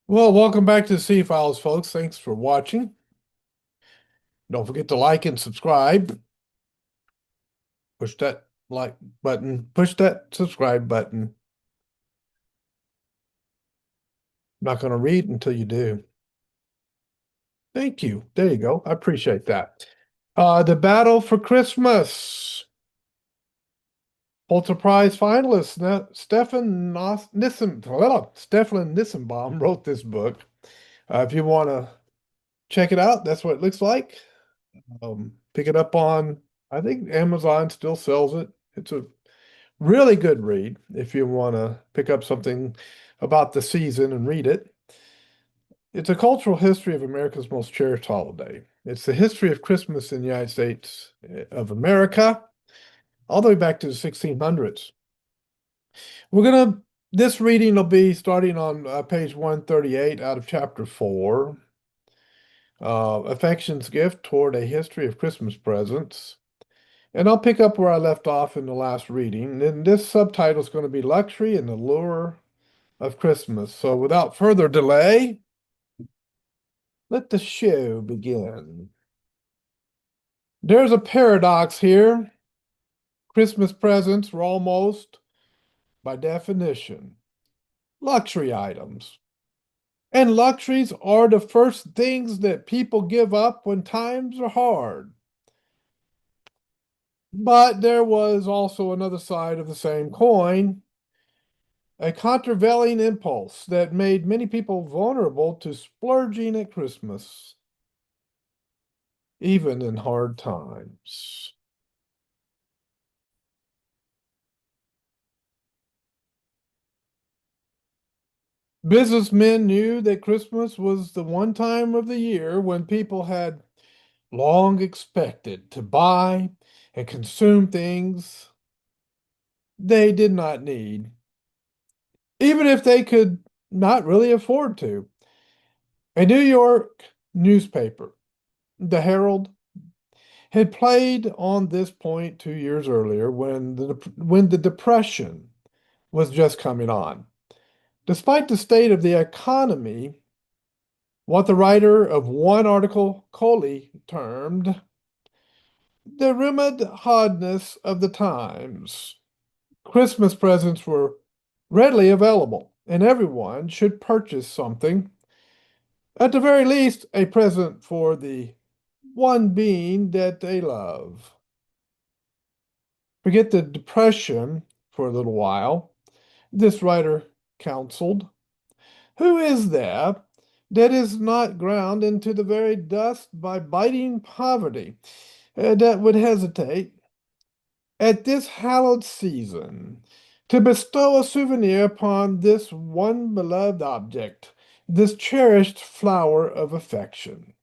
Well, welcome back to C Files, folks. Thanks for watching. Don't forget to like and subscribe. Push that like button, push that subscribe button. I'm not going to read until you do. Thank you. There you go. I appreciate that. The Battle for Christmas. Pulitzer Prize finalist Stefan Nissenbaum wrote this book. If you want to check it out, that's what it looks like. Pick it up on, I think Amazon still sells it. It's a really good read if you want to pick up something about the season and read it. It's a cultural history of America's most cherished holiday. It's the history of Christmas in the United States of America, all the way back to the 1600s. This reading will be starting on page 138 out of chapter 4, Affection's Gift Toward a History of Christmas Presents. And I'll pick up where I left off in the last reading. And this subtitle is going to be Luxury and the Lure of Christmas. So without further delay, let the show begin. There's a paradox here. Christmas presents are almost, by definition, luxury items. And luxuries are the first things that people give up when times are hard. But there was also another side of the same coin, a countervailing impulse that made many people vulnerable to splurging at Christmas, even in hard times. Businessmen knew that Christmas was the one time of the year when people had long expected to buy and consume things they did not need, even if they could not really afford to. A New York newspaper, the Herald, had played on this point 2 years earlier when the Depression was just coming on. Despite the state of the economy, what the writer of one article, Coley, termed the rumored hardness of the times. Christmas presents were readily available, and everyone should purchase something, at the very least, a present for the one being that they love. Forget the depression for a little while, this writer counseled. Who is there that is not ground into the very dust by biting poverty, that would hesitate at this hallowed season to bestow a souvenir upon this one beloved object, this cherished flower of affection?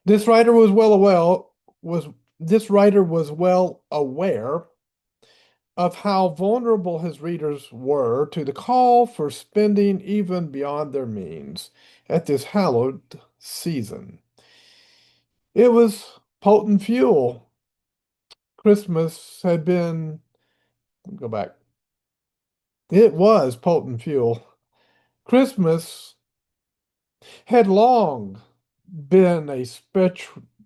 This writer was well aware was this writer was well aware of how vulnerable his readers were to the call for spending even beyond their means at this hallowed season. It was potent fuel. Christmas had been, go back, it was potent fuel. Christmas had long been a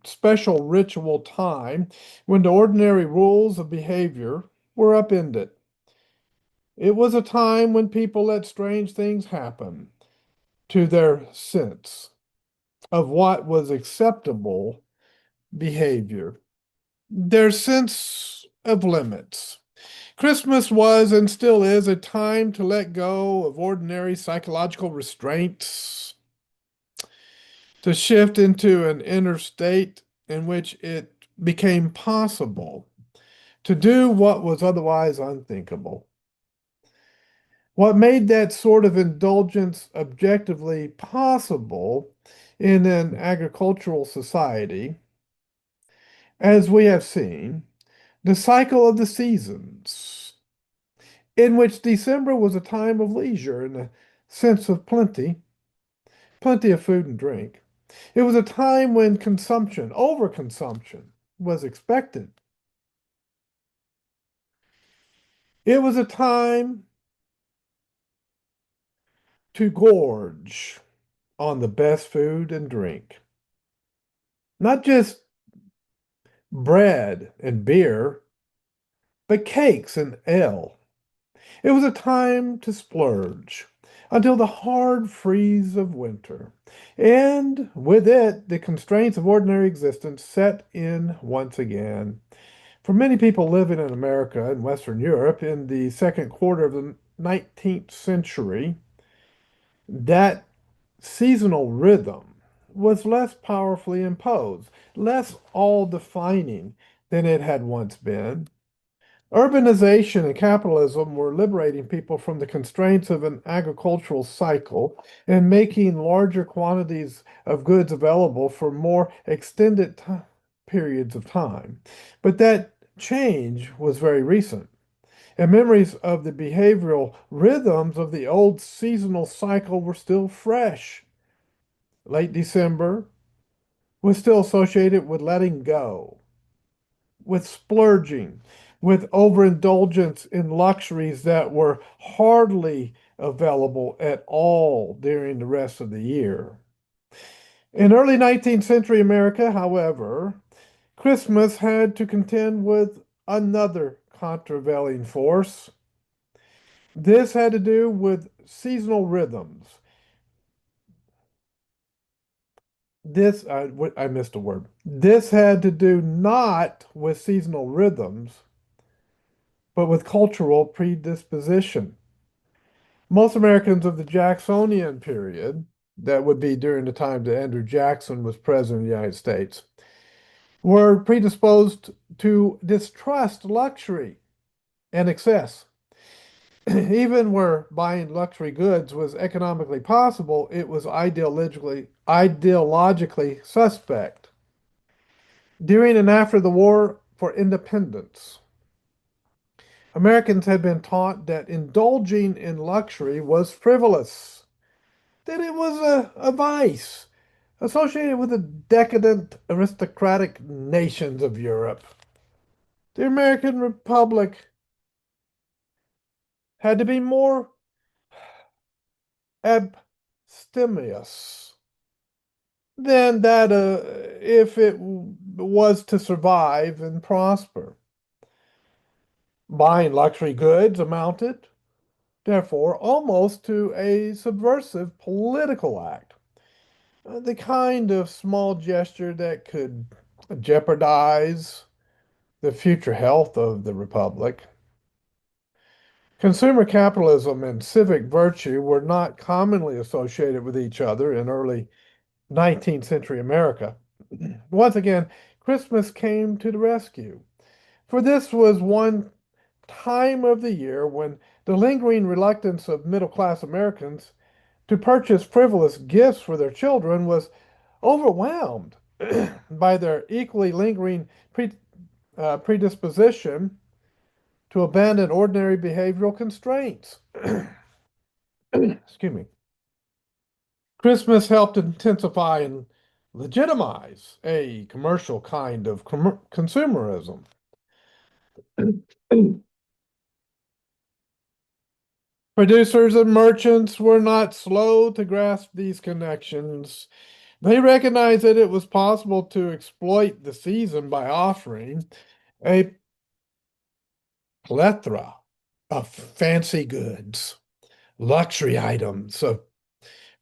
special ritual time when the ordinary rules of behavior were upended. It was a time when people let strange things happen to their sense of what was acceptable behavior, their sense of limits. Christmas was and still is a time to let go of ordinary psychological restraints, to shift into an inner state in which it became possible to do what was otherwise unthinkable. What made that sort of indulgence objectively possible in an agricultural society, as we have seen, the cycle of the seasons, in which December was a time of leisure and a sense of plenty, plenty of food and drink. It was a time when consumption, overconsumption, was expected. It was a time to gorge on the best food and drink. Not just bread and beer, but cakes and ale. It was a time to splurge until the hard freeze of winter. And with it, the constraints of ordinary existence set in once again. For many people living in America and Western Europe in the second quarter of the 19th century, that seasonal rhythm was less powerfully imposed, less all-defining than it had once been. Urbanization and capitalism were liberating people from the constraints of an agricultural cycle and making larger quantities of goods available for more extended periods of time. But that change was very recent, and memories of the behavioral rhythms of the old seasonal cycle were still fresh. Late December was still associated with letting go, with splurging, with overindulgence in luxuries that were hardly available at all during the rest of the year. In early 19th century America, however, Christmas had to contend with another countervailing force. This had to do with seasonal rhythms. I missed a word. This had to do not with seasonal rhythms, but with cultural predisposition. Most Americans of the Jacksonian period, that would be during the time that Andrew Jackson was president of the United States, were predisposed to distrust luxury and excess. Even where buying luxury goods was economically possible, it was ideologically suspect. During and after the War for Independence, Americans had been taught that indulging in luxury was frivolous, that it was a vice associated with the decadent aristocratic nations of Europe. The American Republic had to be more abstemious than that if it was to survive and prosper. Buying luxury goods amounted, therefore, almost to a subversive political act, the kind of small gesture that could jeopardize the future health of the Republic. Consumer capitalism and civic virtue were not commonly associated with each other in early 19th century America. Once again, Christmas came to the rescue, for this was one time of the year when the lingering reluctance of middle class Americans to purchase frivolous gifts for their children was overwhelmed by their equally lingering predisposition to abandon ordinary behavioral constraints. Excuse me. Christmas helped intensify and legitimize a commercial kind of consumerism. Producers and merchants were not slow to grasp these connections. They recognized that it was possible to exploit the season by offering a plethora of fancy goods, luxury items of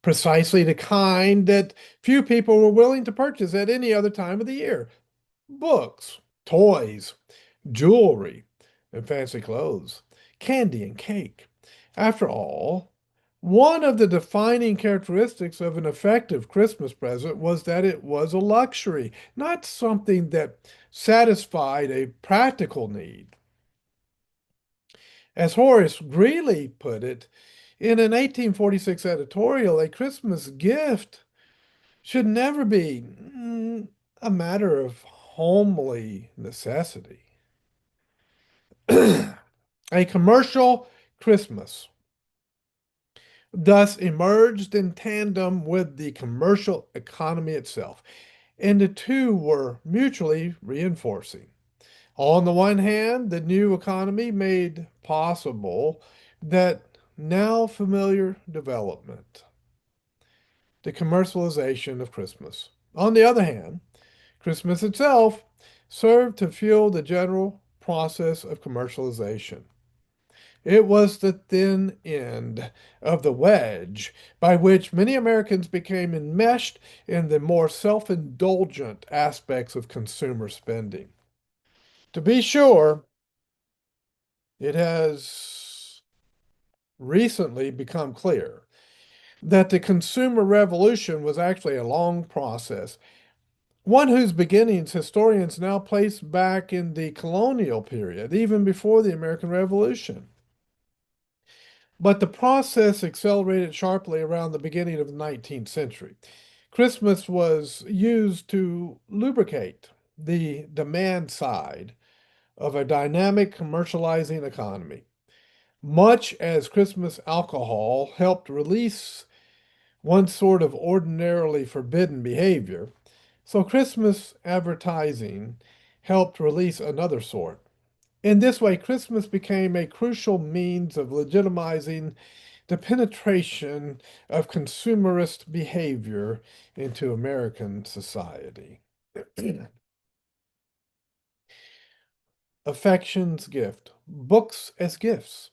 precisely the kind that few people were willing to purchase at any other time of the year. Books, toys, jewelry, and fancy clothes, candy and cake. After all, one of the defining characteristics of an effective Christmas present was that it was a luxury, not something that satisfied a practical need. As Horace Greeley put it, in an 1846 editorial, a Christmas gift should never be a matter of homely necessity. A commercial Christmas thus emerged in tandem with the commercial economy itself, and the two were mutually reinforcing. On the one hand, the new economy made possible that now familiar development, the commercialization of Christmas. On the other hand, Christmas itself served to fuel the general process of commercialization. It was the thin end of the wedge by which many Americans became enmeshed in the more self-indulgent aspects of consumer spending. To be sure, it has recently become clear that the consumer revolution was actually a long process, one whose beginnings historians now place back in the colonial period, even before the American Revolution. But the process accelerated sharply around the beginning of the 19th century. Christmas was used to lubricate the demand side of a dynamic commercializing economy, much as Christmas alcohol helped release one sort of ordinarily forbidden behavior. So Christmas advertising helped release another sort. In this way, Christmas became a crucial means of legitimizing the penetration of consumerist behavior into American society. Affection's gift, books as gifts.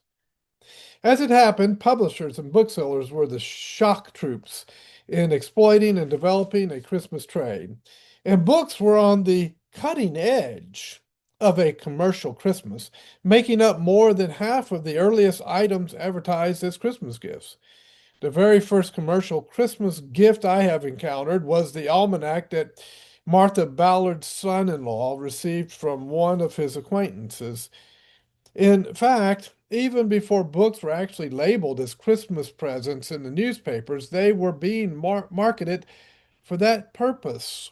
As it happened, publishers and booksellers were the shock troops in exploiting and developing a Christmas trade. And books were on the cutting edge of a commercial Christmas, making up more than half of the earliest items advertised as Christmas gifts. The very first commercial Christmas gift I have encountered was the almanac that Martha Ballard's son-in-law received from one of his acquaintances. In fact, even before books were actually labeled as Christmas presents in the newspapers, they were being marketed for that purpose.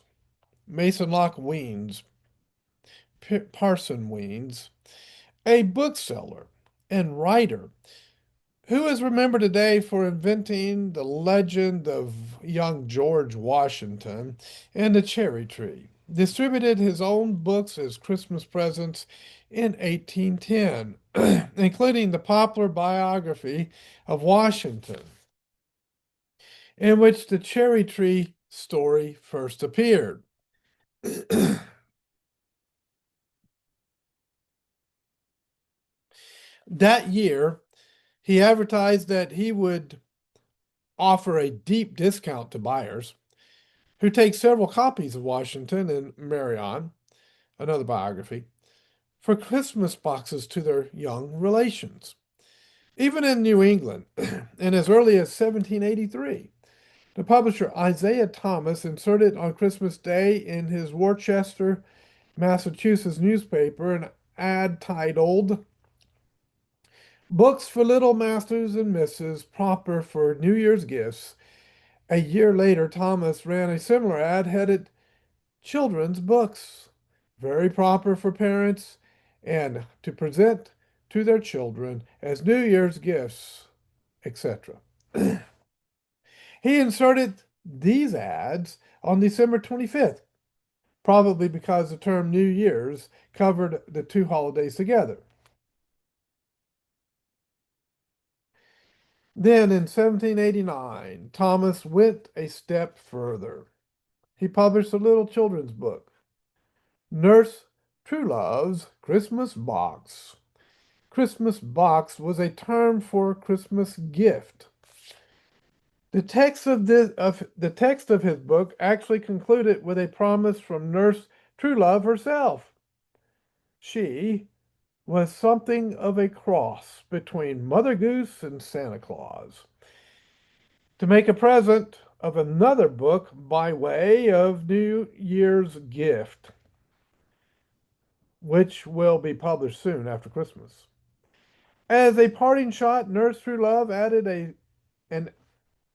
Mason Locke Weems, Parson Weems, a bookseller and writer who is remembered today for inventing the legend of young George Washington and the cherry tree, distributed his own books as Christmas presents in 1810, including the popular biography of Washington, in which the cherry tree story first appeared. That year, he advertised that he would offer a deep discount to buyers who take several copies of Washington and Marion, another biography, for Christmas boxes to their young relations. Even in New England, and as early as 1783, the publisher Isaiah Thomas inserted on Christmas Day in his Worcester, Massachusetts newspaper an ad titled Books for Little Masters and Misses, proper for New Year's gifts. A year later, Thomas ran a similar ad headed Children's Books, very proper for parents and to present to their children as New Year's gifts, etc. He inserted these ads on December 25th, probably because the term New Year's covered the two holidays together. Then in 1789, Thomas went a step further. He published a little children's book, Nurse Truelove's Christmas Box. Christmas box was a term for Christmas gift. The text of his book actually concluded with a promise from Nurse Truelove herself. She was something of a cross between Mother Goose and Santa Claus to make a present of another book by way of New Year's gift, which will be published soon after Christmas. As a parting shot, Nurse Truelove added an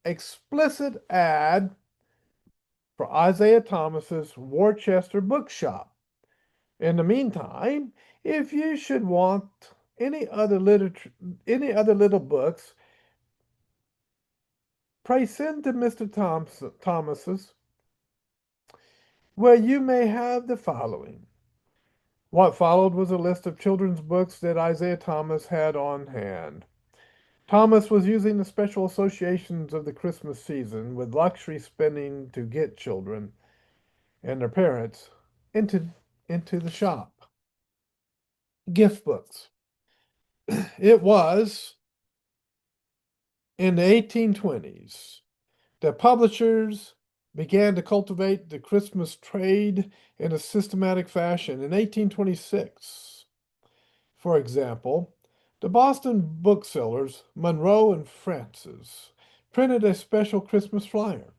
explicit ad for Isaiah Thomas's Worcester Bookshop. In the meantime, if you should want any other little books, pray send to Mr. Thomas's, where you may have the following. What followed was a list of children's books that Isaiah Thomas had on hand. Thomas was using the special associations of the Christmas season with luxury spending to get children and their parents into, into the shop. Gift books. It was in the 1820s that publishers began to cultivate the Christmas trade in a systematic fashion. In 1826, for example, the Boston booksellers Monroe and Francis printed a special Christmas flyer.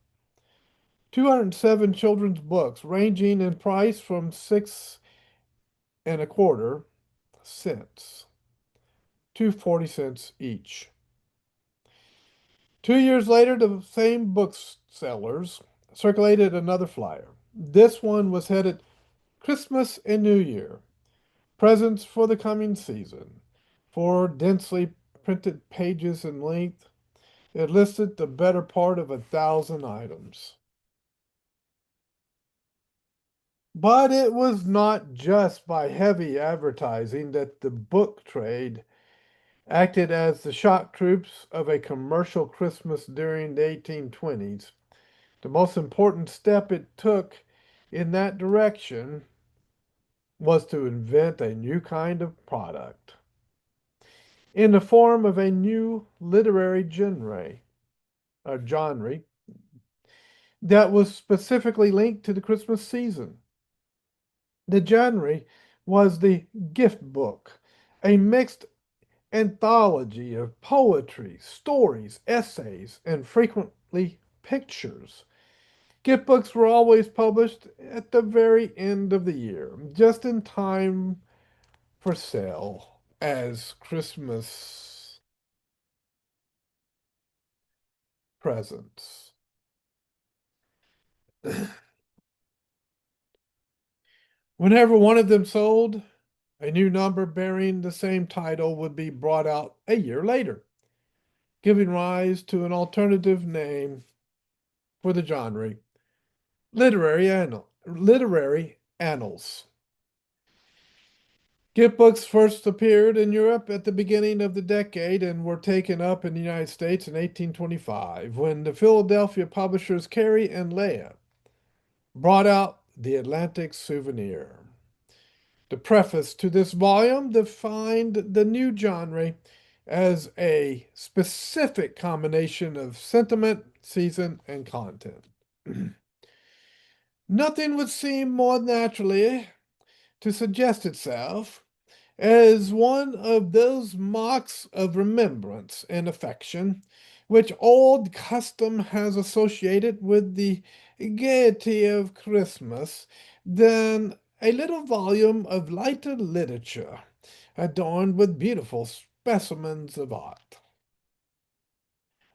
207 children's books ranging in price from 6.25 cents to 40 cents each. 2 years later, the same booksellers circulated another flyer. This one was headed Christmas and New Year, presents for the coming season. 4 densely printed pages in length, it listed the better part of 1,000 items. But it was not just by heavy advertising that the book trade acted as the shock troops of a commercial Christmas during the 1820s. The most important step it took in that direction was to invent a new kind of product in the form of a new literary genre that was specifically linked to the Christmas season. The genre was the gift book, a mixed anthology of poetry, stories, essays, and frequently pictures. Gift books were always published at the very end of the year, just in time for sale as Christmas presents. Whenever one of them sold, a new number bearing the same title would be brought out a year later, giving rise to an alternative name for the genre, literary annals. Gift books first appeared in Europe at the beginning of the decade and were taken up in the United States in 1825 when the Philadelphia publishers Cary and Leah brought out the Atlantic Souvenir. The preface to this volume defined the new genre as a specific combination of sentiment, season, and content. Nothing would seem more naturally to suggest itself as one of those marks of remembrance and affection which old custom has associated with the gaiety of Christmas than a little volume of lighter literature adorned with beautiful specimens of art.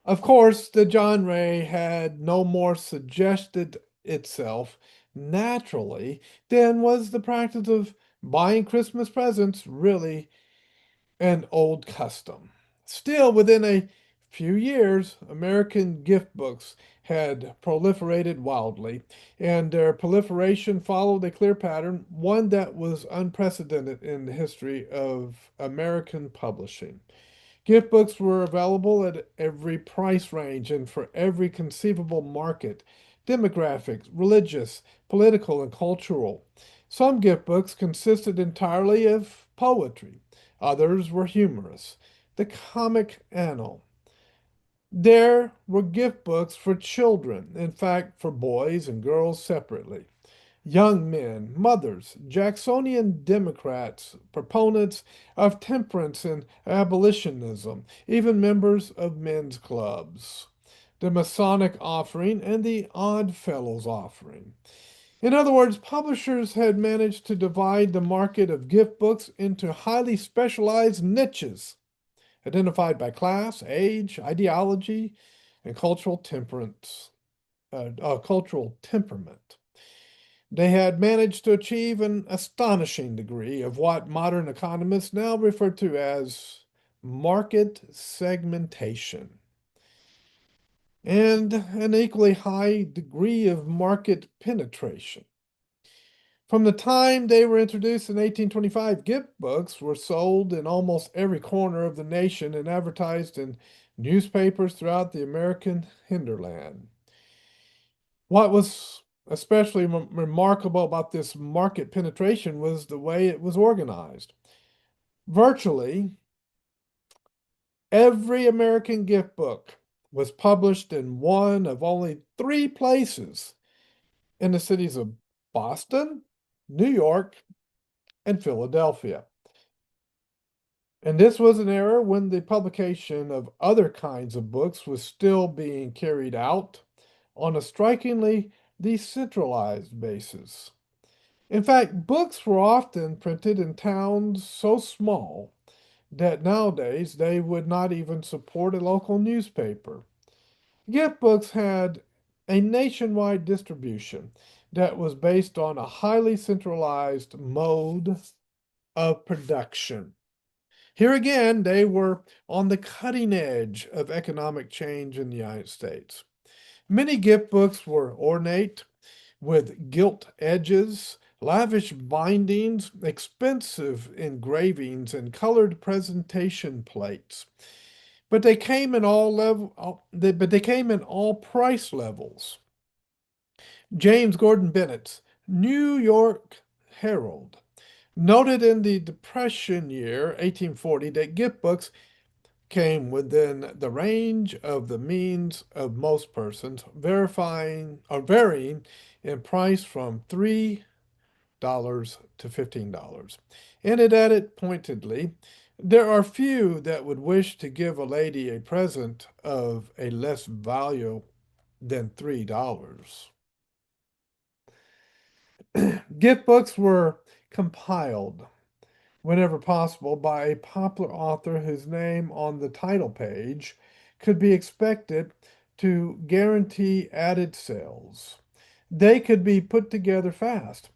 Of course, the genre had no more suggested itself naturally than was the practice of buying Christmas presents really an old custom. Still, within a few years, American gift books had proliferated wildly, and their proliferation followed a clear pattern, one that was unprecedented in the history of American publishing. Gift books were available at every price range and for every conceivable market, demographics, religious, political, and cultural. Some gift books consisted entirely of poetry, others were humorous. The comic annal. There were gift books for children, in fact, for boys and girls separately. Young men, mothers, Jacksonian Democrats, proponents of temperance and abolitionism, even members of men's clubs, the Masonic offering and the Odd Fellows offering. In other words, publishers had managed to divide the market of gift books into highly specialized niches, identified by class, age, ideology, and cultural temperament. They had managed to achieve an astonishing degree of what modern economists now refer to as market segmentation, and an equally high degree of market penetration. From the time they were introduced in 1825, gift books were sold in almost every corner of the nation and advertised in newspapers throughout the American hinterland. What was especially remarkable about this market penetration was the way it was organized. Virtually every American gift book was published in one of only three places in the cities of Boston, New York, and Philadelphia. And this was an era when the publication of other kinds of books was still being carried out on a strikingly decentralized basis. In fact, books were often printed in towns so small that nowadays they would not even support a local newspaper. Gift books had a nationwide distribution that was based on a highly centralized mode of production. Here again, they were on the cutting edge of economic change in the United States. Many gift books were ornate with gilt edges, lavish bindings, expensive engravings, and colored presentation plates. But they came in all price levels. James Gordon Bennett's New York Herald noted in the Depression year 1840 that gift books came within the range of the means of most persons, verifying or varying in price from $3 to $15. And it added pointedly, there are few that would wish to give a lady a present of a less value than $3. Gift books were compiled whenever possible by a popular author whose name on the title page could be expected to guarantee added sales. They could be put together fast,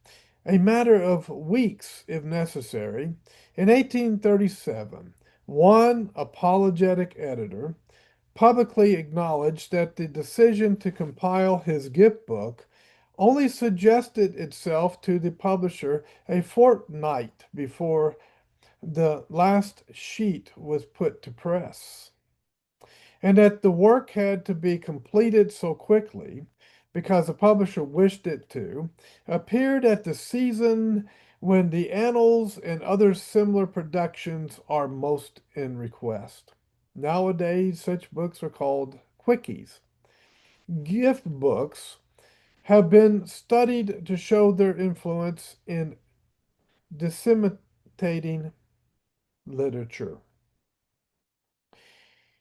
a matter of weeks if necessary. In 1837, one apologetic editor publicly acknowledged that the decision to compile his gift book only suggested itself to the publisher a fortnight before the last sheet was put to press, and that the work had to be completed so quickly because the publisher wished it to, appeared at the season when the annals and other similar productions are most in request. Nowadays, such books are called quickies. Gift books have been studied to show their influence in disseminating literature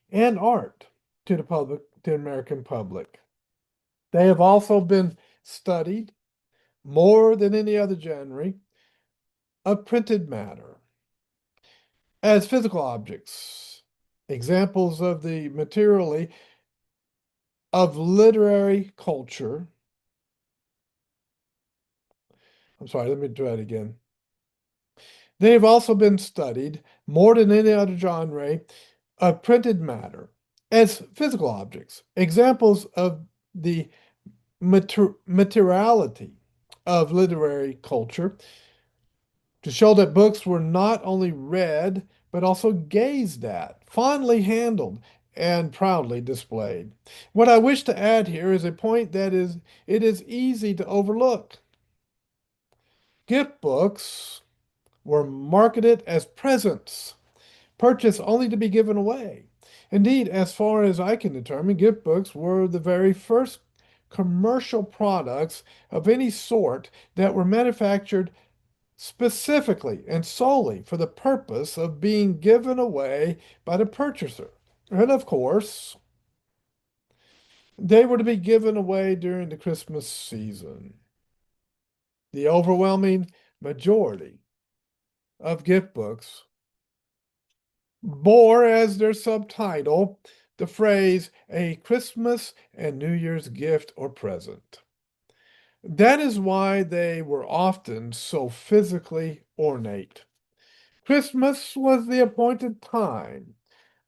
and art to the American public. They have also been studied more than any other genre of printed matter as physical objects, examples of the materially of literary culture. I'm sorry, let me do that again. They have also been studied more than any other genre of printed matter as physical objects, examples of the materiality of literary culture to show that books were not only read, but also gazed at, fondly handled, and proudly displayed. What I wish to add here is a point that it is easy to overlook. Gift books were marketed as presents, purchased only to be given away. Indeed, as far as I can determine, gift books were the very first commercial products of any sort that were manufactured specifically and solely for the purpose of being given away by the purchaser. And of course, they were to be given away during the Christmas season. The overwhelming majority of gift books bore as their subtitle the phrase a Christmas and New Year's gift or present. That is why they were often so physically ornate. Christmas was the appointed time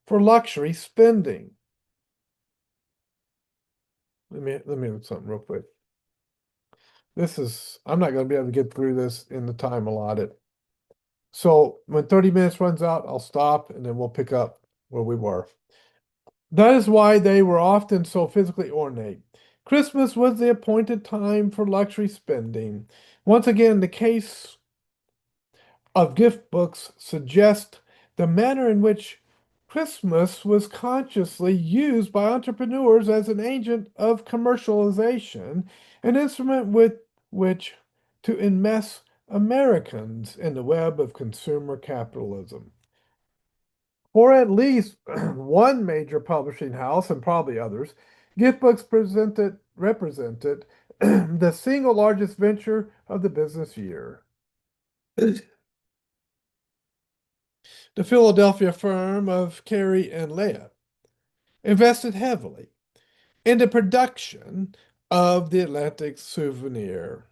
for luxury spending. Let me look something real quick. I'm not going to be able to get through this in the time allotted. So when 30 minutes runs out, I'll stop and then we'll pick up where we were. That is why they were often so physically ornate. Christmas was the appointed time for luxury spending. Once again, the case of gift books suggests the manner in which Christmas was consciously used by entrepreneurs as an agent of commercialization, an instrument with which to enmess Americans in the web of consumer capitalism. For at least one major publishing house, and probably others, gift books represented the single largest venture of the business year. The Philadelphia firm of Carey and Leah invested heavily in the production of the Atlantic Souvenir.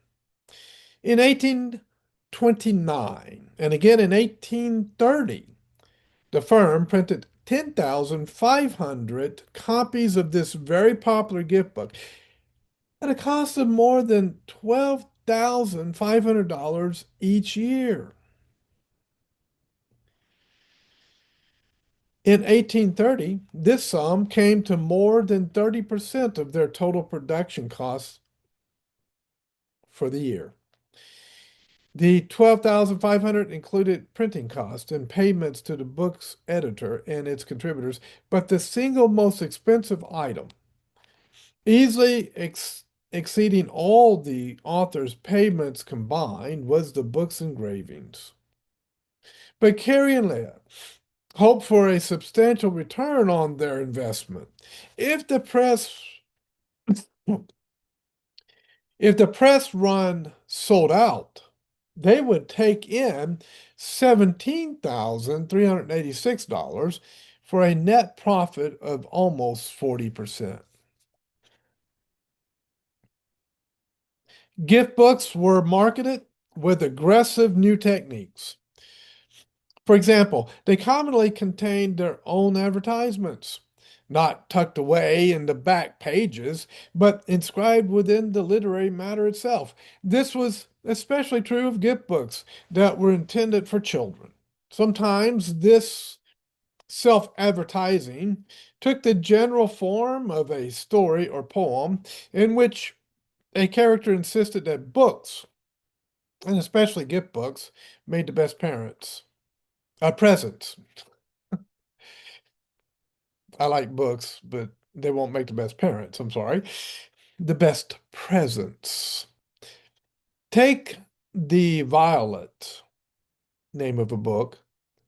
In 1829 and again in 1830, the firm printed 10,500 copies of this very popular gift book at a cost of more than $12,500 each year. In 1830, this sum came to more than 30% of their total production costs for the year. The 12,500 included printing costs and payments to the book's editor and its contributors, but the single most expensive item, easily exceeding all the author's payments combined, was the book's engravings. But Carey and Leah hoped for a substantial return on their investment. If the press if the press run sold out, they would take in $17,386 for a net profit of almost 40%. Gift books were marketed with aggressive new techniques. For example, they commonly contained their own advertisements, not tucked away in the back pages, but inscribed within the literary matter itself. This was especially true of gift books that were intended for children. Sometimes this self-advertising took the general form of a story or poem in which a character insisted that books, and especially gift books, made the best presents. I like books, but they won't make the best parents. I'm sorry. The best presents. Take The Violet, name of a book,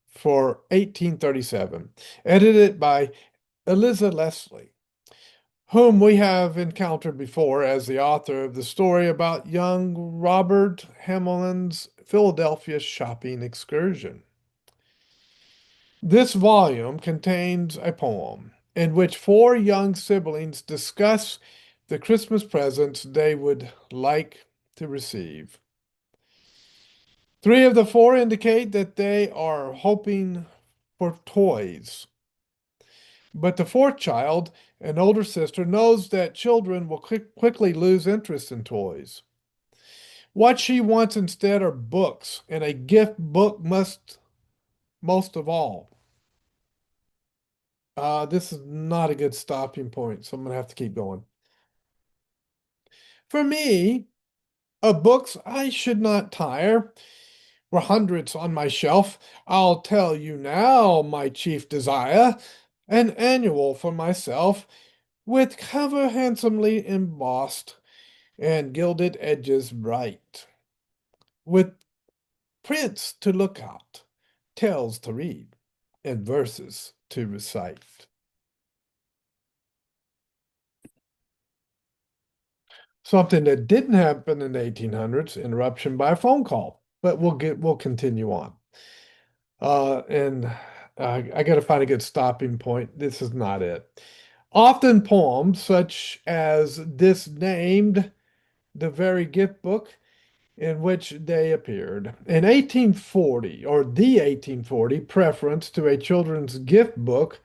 for 1837, edited by Eliza Leslie, whom we have encountered before as the author of the story about young Robert Hamellin's Philadelphia shopping excursion. This volume contains a poem in which four young siblings discuss the Christmas presents they would like to receive. Three of the four indicate that they are hoping for toys. But the fourth child, an older sister, knows that children will quickly lose interest in toys. What she wants instead are books, and a gift book most of all. This is not a good stopping point, so I'm going to have to keep going. For me, of books I should not tire were hundreds on my shelf. I'll tell you now, my chief desire, an annual for myself, with cover handsomely embossed and gilded edges bright, with prints to look at, tales to read, and verses to recite. Something that didn't happen in the 1800s, interruption by a phone call. But we'll continue on. And I got to find a good stopping point. This is not it. Often poems such as this named the very gift book in which they appeared. In 1840, or the 1840 preference to a children's gift book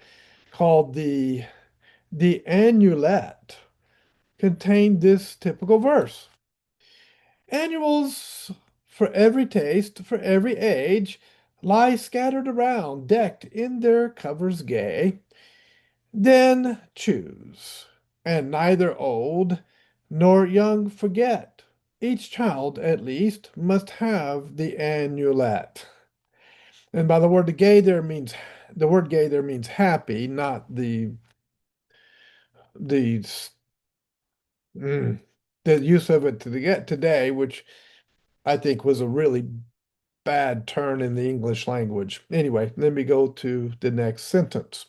called the Annulet contained this typical verse. Annuals for every taste, for every age, lie scattered around, decked in their covers gay. Then choose, and neither old nor young forget. Each child, at least, must have the annulet. And by the word gay there means happy, not the mm, the use of it to get today, which I think was a really bad turn in the English language. Anyway, let me go to the next sentence.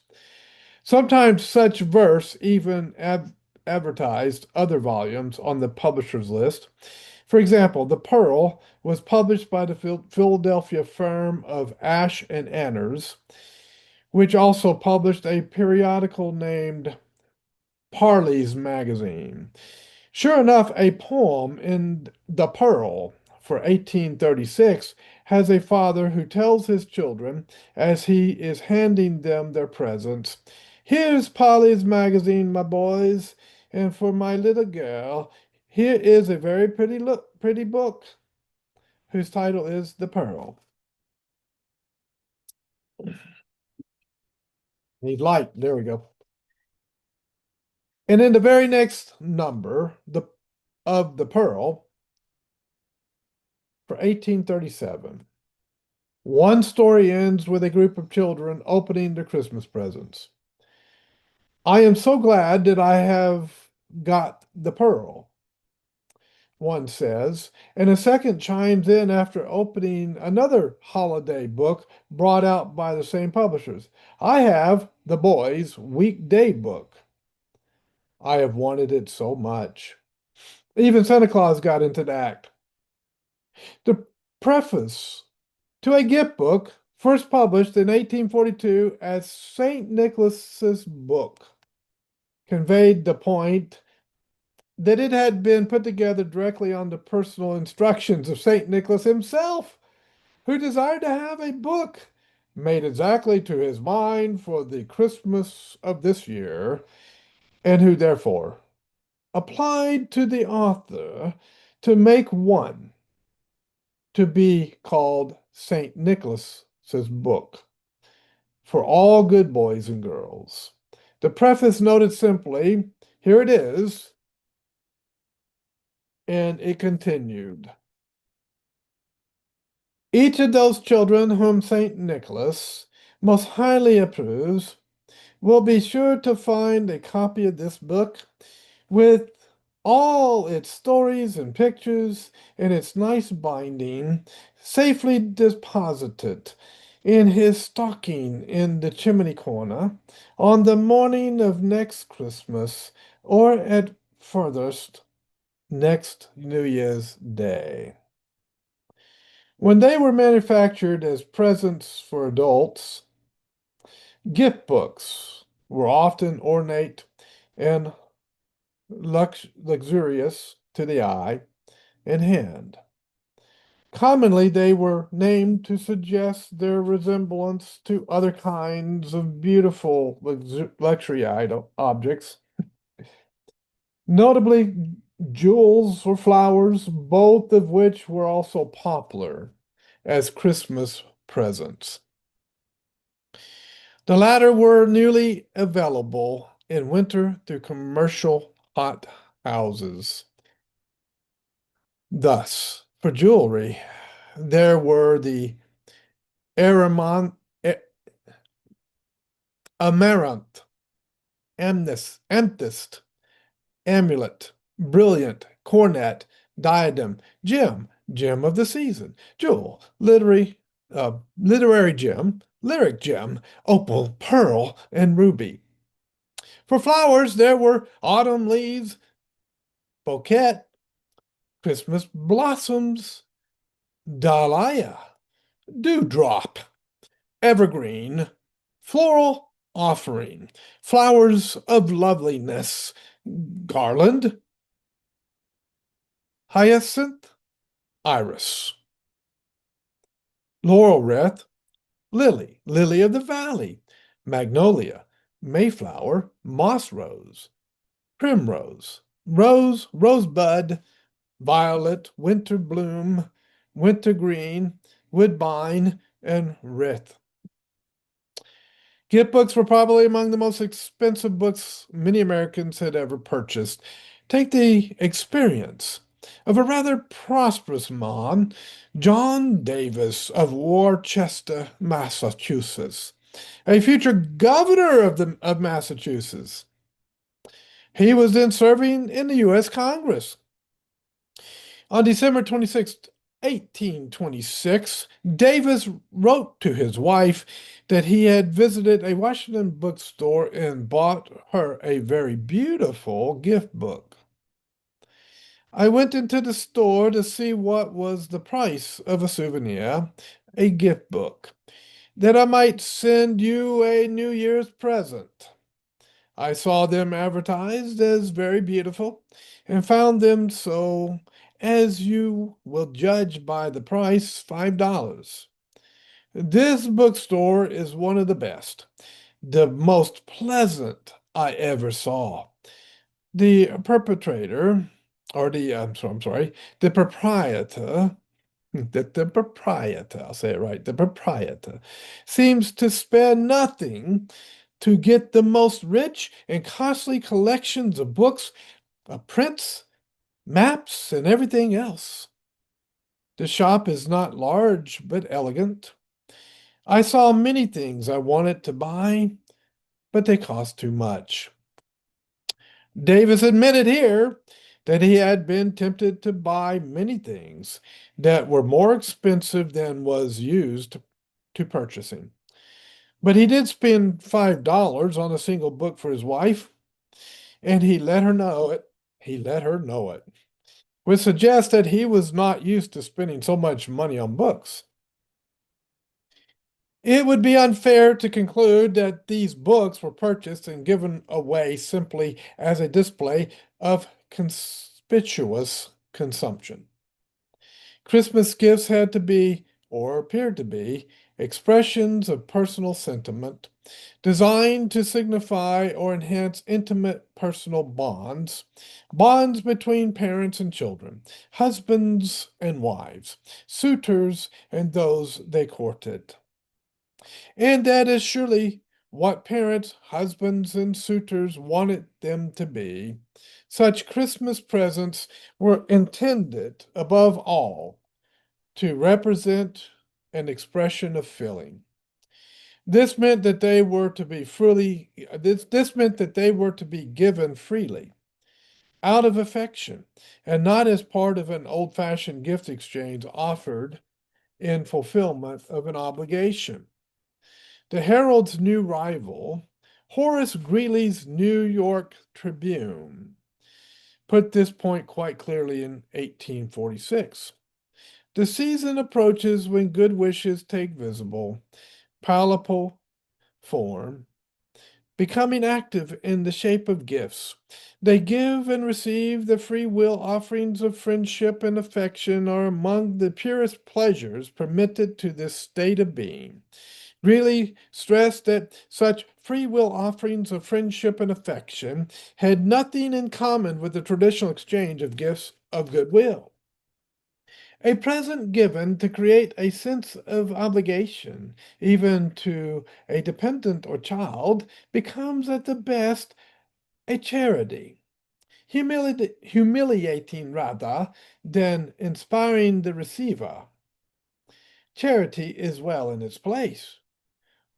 Sometimes such verse even advertised other volumes on the publisher's list. For example, The Pearl was published by the Philadelphia firm of Ash and Anners, which also published a periodical named Parley's Magazine. Sure enough, a poem in The Pearl for 1836 has a father who tells his children, as he is handing them their presents, "Here's Polly's magazine, my boys, and for my little girl, here is a very pretty book, whose title is The Pearl." Need light. There we go. And in the very next number, of The Pearl for 1837. One story ends with a group of children opening their Christmas presents. "I am so glad that I have got the pearl," one says, and a second chimes in after opening another holiday book brought out by the same publishers. "I have the boys' weekday book. I have wanted it so much." Even Santa Claus got into the act. The preface to a gift book, first published in 1842 as St. Nicholas's Book, conveyed the point that it had been put together directly on the personal instructions of St. Nicholas himself, who desired to have a book made exactly to his mind for the Christmas of this year, and who therefore applied to the author to make one to be called St. Nicholas's Book for all good boys and girls. The preface noted simply, "Here it is," and it continued. "Each of those children whom St. Nicholas most highly approves will be sure to find a copy of this book with all its stories and pictures and its nice binding safely deposited in his stocking in the chimney corner on the morning of next Christmas, or at furthest next New Year's Day." When they were manufactured as presents for adults, gift books were often ornate and luxurious to the eye and hand. Commonly, they were named to suggest their resemblance to other kinds of beautiful luxury objects, notably jewels or flowers, both of which were also popular as Christmas presents. The latter were newly available in winter through commercial hot houses. Thus, for jewelry, there were the Aramont, Amaranth, Amethyst, Amulet, Brilliant, Cornet, Diadem, Gem of the Season, Jewel, Literary Gem, Lyric Gem, Opal, Pearl, and Ruby. For flowers, there were Autumn Leaves, Bouquet, Christmas Blossoms, Dahlia, Dewdrop, Evergreen, Floral Offering, Flowers of Loveliness, Garland, Hyacinth, Iris, Laurel Wreath, Lily of the Valley, Magnolia, Mayflower, Moss Rose, Primrose, Rosebud, violet, winter bloom, wintergreen, woodbine, and wreath. Gift books were probably among the most expensive books many Americans had ever purchased. Take the experience of a rather prosperous man, John Davis of Worcester, Massachusetts, a future governor of Massachusetts. He was then serving in the U.S. Congress. On December 26, 1826, Davis wrote to his wife that he had visited a Washington bookstore and bought her a very beautiful gift book. I went into the store to see what was the price of a souvenir, a gift book, that I might send you a New Year's present. I saw them advertised as very beautiful and found them so, as you will judge by the price, $5. This bookstore is one of the best, the most pleasant I ever saw. The perpetrator, or I'm sorry, the proprietor, the proprietor, I'll say it right, the proprietor seems to spare nothing to get the most rich and costly collections of books, prints, maps, and everything else. The shop is not large, but elegant. I saw many things I wanted to buy, but they cost too much. Davis admitted here that he had been tempted to buy many things that were more expensive than was used to purchasing. But he did spend $5 on a single book for his wife, and he let her know it. He let her know it, which suggests that he was not used to spending so much money on books. It would be unfair to conclude that these books were purchased and given away simply as a display of conspicuous consumption. Christmas gifts had to be, or appeared to be, expressions of personal sentiment designed to signify or enhance intimate personal bonds, bonds between parents and children, husbands and wives, suitors and those they courted. And that is surely what parents, husbands, and suitors wanted them to be. Such Christmas presents were intended, above all, to represent an expression of feeling. This meant that they were to be this meant that they were to be given freely, out of affection, and not as part of an old-fashioned gift exchange offered in fulfillment of an obligation. The Herald's new rival, Horace Greeley's New York Tribune, put this point quite clearly in 1846. The season approaches when good wishes take visible, palpable form, becoming active in the shape of gifts. They give and receive the free will offerings of friendship and affection are among the purest pleasures permitted to this state of being. Really stressed that such free will offerings of friendship and affection had nothing in common with the traditional exchange of gifts of goodwill. A present given to create a sense of obligation, even to a dependent or child, becomes at the best a charity, humiliating rather than inspiring the receiver. Charity is well in its place,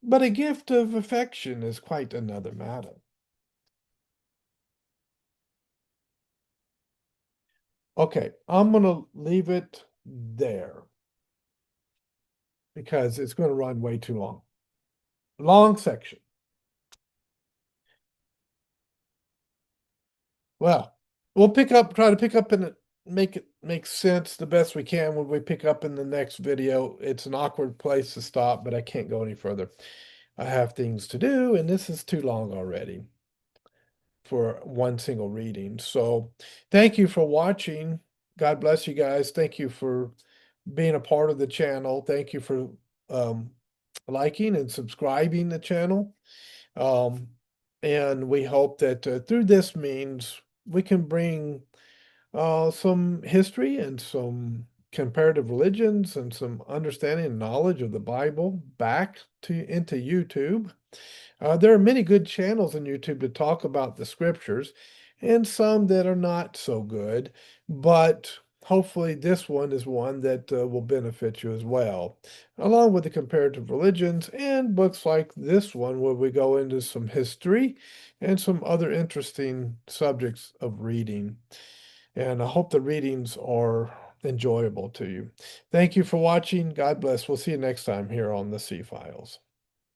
but a gift of affection is quite another matter. Okay, I'm going to leave it there because it's going to run way too long. Long section. Well, we'll try to pick up and make it make sense the best we can when we pick up in the next video. It's an awkward place to stop, but I can't go any further. I have things to do, and this is too long already for one single reading. So thank you for watching. God bless you guys. Thank you for being a part of the channel. Thank you for um, liking and subscribing the channel. Um, and we hope that through this means we can bring some history and some comparative religions and some understanding and knowledge of the Bible back to into YouTube. There are many good channels on YouTube to talk about the scriptures, and some that are not so good, but hopefully this one is one that will benefit you as well, along with the comparative religions and books like this one, where we go into some history and some other interesting subjects of reading. And I hope the readings are enjoyable to you. Thank you for watching. God bless. We'll see you next time here on the C Files.